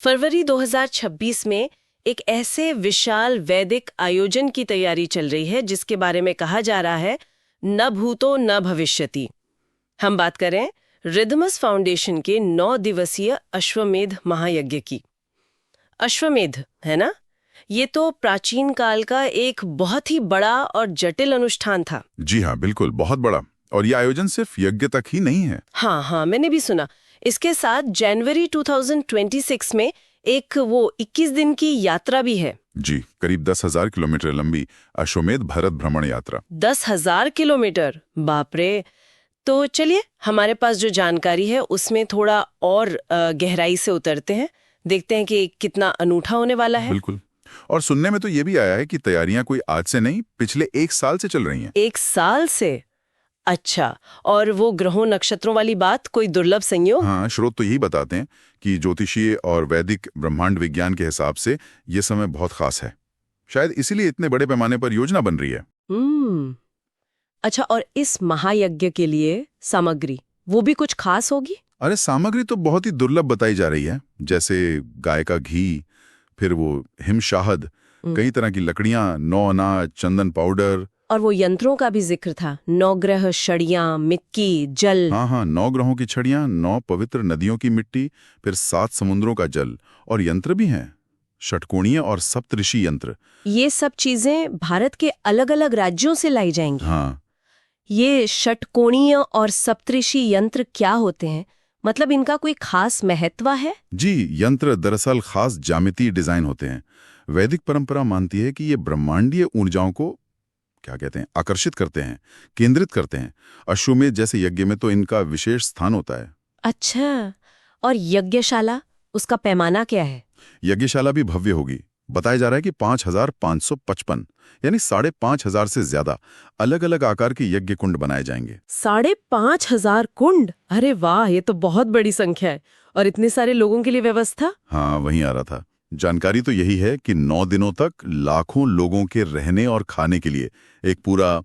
फरवरी 2026 में एक ऐसे विशाल वैदिक आयोजन की तैयारी चल रही है जिसके बारे में कहा जा रहा है न भूतो न भविष्यति। हम बात करें रिदमस फाउंडेशन के 9 दिवसीय अश्वमेध महायज्ञ की। अश्वमेध है ना, ये तो प्राचीन काल का एक बहुत ही बड़ा और जटिल अनुष्ठान था। जी हाँ, बिल्कुल, बहुत बड़ा। और ये आयोजन सिर्फ यज्ञ तक ही नहीं है। हाँ, मैंने भी सुना। इसके साथ जनवरी 2026 में एक वो 21 दिन की यात्रा भी है। जी, करीब 10,000 किलोमीटर लंबी अश्वमेध भारत भ्रमण यात्रा। 10,000 किलोमीटर, बाप रे। तो चलिए, हमारे पास जो जानकारी है उसमें थोड़ा और गहराई से उतरते हैं, देखते हैं कि कितना अनूठा होने वाला है। बिल्कुल। और सुनने में तो ये भी आया है कि तैयारियां कोई आज से नहीं, पिछले 1 साल से चल रही हैं। 1 साल से? अच्छा, और वो ग्रहों नक्षत्रों वाली बात, कोई दुर्लभ संयोग? हाँ, स्रोत तो यही बताते हैं कि ज्योतिषीय और वैदिक ब्रह्मांड विज्ञान के हिसाब से ये समय बहुत खास है। शायद इसीलिए इतने बड़े पैमाने पर योजना बन रही है। अच्छा, और इस महायज्ञ के लिए सामग्री वो भी कुछ खास होगी? अरे, सामग्री तो बहुत ही दुर्लभ बताई जा रही है, जैसे गाय का घी, फिर वो हिमशाहद, कई तरह की लकड़ियां, 9 अनाज, चंदन पाउडर। और वो यंत्रों का भी जिक्र था, 9 ग्रह, छड़ियां, मिट्टी, जल। हाँ, 9 ग्रहों की छड़ियां, 9 पवित्र नदियों की मिट्टी, फिर 7 समुद्रों का जल, और यंत्र भी हैं, षटकोणीय और सप्तऋषि यंत्र। ये सब चीजें भारत के अलग अलग राज्यों से लाई जाएंगी। हाँ, ये षटकोणीय और सप्तऋषि यंत्र क्या होते हैं? मतलब इनका कोई खास महत्व है? जी, यंत्र दरअसल खास ज्यामितीय डिजाइन होते हैं। वैदिक परंपरा मानती है कि ये ब्रह्मांडीय ऊर्जाओं को क्या कहते हैं, आकर्षित करते हैं, केंद्रित करते हैं। अश्वमेध जैसे यज्ञ में तो इनका विशेष स्थान होता है। अच्छा, और यज्ञशाला, उसका पैमाना क्या है? यज्ञशाला भी भव्य होगी। बताया जा रहा है कि 5,555 यानी 5,500 से ज्यादा अलग अलग आकार के यज्ञ कुंड बनाए जाएंगे। 5,500 कुंड? अरे वाह, ये तो बहुत बड़ी संख्या है। और इतने सारे लोगों के लिए व्यवस्था? हाँ, वहीं आ रहा था। जानकारी तो यही है कि 9 दिनों तक लाखों लोगों के रहने और खाने के लिए एक पूरा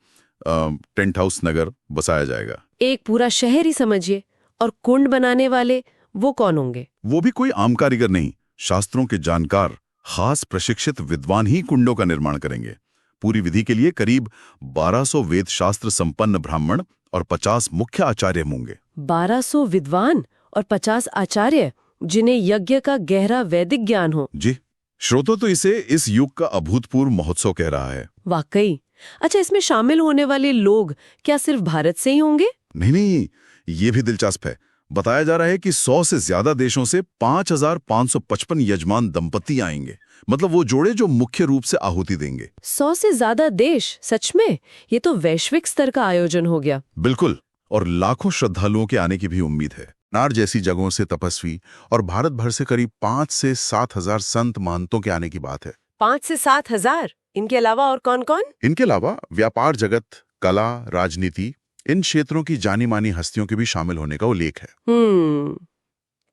टेंट हाउस नगर बसाया जाएगा। एक पूरा शहर ही समझिए। और कुंड बनाने वाले वो कौन होंगे? वो भी कोई आम कारीगर नहीं, शास्त्रों के जानकार, खास प्रशिक्षित विद्वान ही कुंडों का निर्माण करेंगे। पूरी विधि के लिए करीब 1200 वेद शास्त्र संपन्न ब्राह्मण और 50 मुख्य आचार्य होंगे। 1200 विद्वान और 50 आचार्य, जिन्हें यज्ञ का गहरा वैदिक ज्ञान हो। जी, श्रोतो तो इसे इस युग का अभूतपूर्व महोत्सव कह रहा है। वाकई। अच्छा, इसमें शामिल होने वाले लोग क्या सिर्फ भारत से ही होंगे? नहीं, ये भी दिलचस्प है। बताया जा रहा है कि 100 से ज्यादा देशों से 5,555 यजमान दंपति आएंगे। मतलब वो जोड़े जो मुख्य रूप से आहुति देंगे। 100 से ज्यादा देश? सच में? ये तो वैश्विक स्तर का आयोजन हो गया। बिल्कुल, और लाखों श्रद्धालुओं के आने की भी उम्मीद है। नार जैसी जगहों से तपस्वी और भारत भर से करीब 5 से 7,000 संत महंतों के आने की बात है। 5 से 7,000? इनके अलावा और कौन कौन? इनके अलावा व्यापार जगत, कला, राजनीति, इन क्षेत्रों की जानी मानी हस्तियों के भी शामिल होने का उल्लेख है।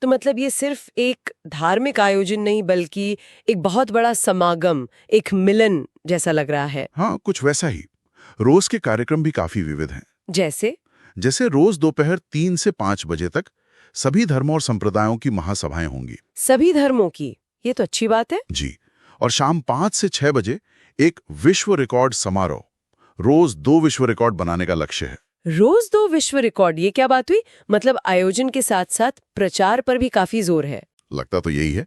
तो मतलब ये सिर्फ एक धार्मिक आयोजन नहीं, बल्कि एक बहुत बड़ा समागम, एक मिलन जैसा लग रहा है। हाँ, कुछ वैसा ही। रोज के कार्यक्रम भी काफी विविध हैं। जैसे रोज दोपहर 3 से 5 बजे तक सभी धर्मों और संप्रदायों की महासभाएं होंगी। सभी धर्मों की? ये तो अच्छी बात है। जी, और शाम 5 से 6 बजे एक विश्व रिकॉर्ड समारोह। रोज 2 विश्व रिकॉर्ड बनाने का लक्ष्य है। रोज 2 विश्व रिकॉर्ड? ये क्या बात हुई? मतलब आयोजन के साथ साथ प्रचार पर भी काफी जोर है। लगता तो यही है।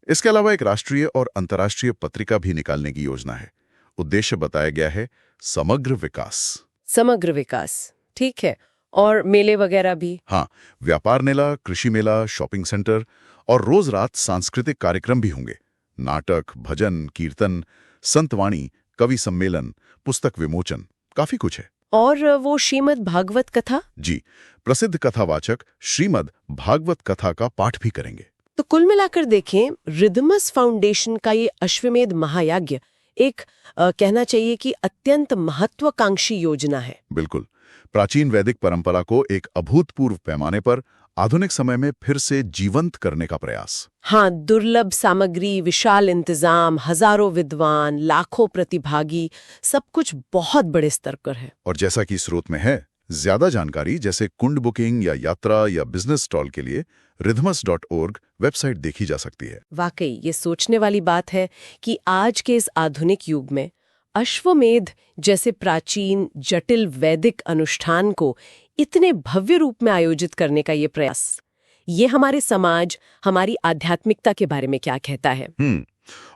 इसके अलावा एक राष्ट्रीय और अंतर्राष्ट्रीय पत्रिका भी निकालने की योजना है। उद्देश्य बताया गया है समग्र विकास। समग्र विकास, ठीक है। और मेले वगैरह भी? हाँ, व्यापार मेला, कृषि मेला, शॉपिंग सेंटर और रोज रात सांस्कृतिक कार्यक्रम भी होंगे। नाटक, भजन, कीर्तन, संतवाणी, कवि सम्मेलन, पुस्तक विमोचन, काफी कुछ है। और वो श्रीमद् भागवत कथा? जी, प्रसिद्ध कथावाचक श्रीमद् भागवत कथा का पाठ भी करेंगे। तो कुल मिलाकर देखें, रिदमस फाउंडेशन का ये अश्वमेध महायज्ञ एक कहना चाहिए कि अत्यंत महत्वाकांक्षी योजना है। बिल्कुल, प्राचीन वैदिक परंपरा को एक अभूतपूर्व पैमाने पर आधुनिक समय में फिर से जीवंत करने का प्रयास। हाँ, दुर्लभ सामग्री, विशाल इंतजाम, हजारों विद्वान, लाखों प्रतिभागी, सब कुछ बहुत बड़े स्तर पर है। और जैसा कि स्रोत में है, ज्यादा जानकारी जैसे कुंड बुकिंग या यात्रा या बिजनेस स्टॉल के लिए rhythmus.org वेबसाइट देखी जा सकती है। वाकई ये सोचने वाली बात है कि आज के इस आधुनिक युग में अश्वमेध जैसे प्राचीन जटिल वैदिक अनुष्ठान को इतने भव्य रूप में आयोजित करने का ये प्रयास, ये हमारे समाज, हमारी आध्यात्मिकता के बारे में क्या कहता है?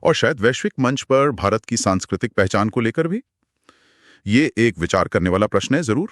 और शायद वैश्विक मंच पर भारत की सांस्कृतिक पहचान को लेकर भी ये एक विचार करने वाला प्रश्न है जरूर।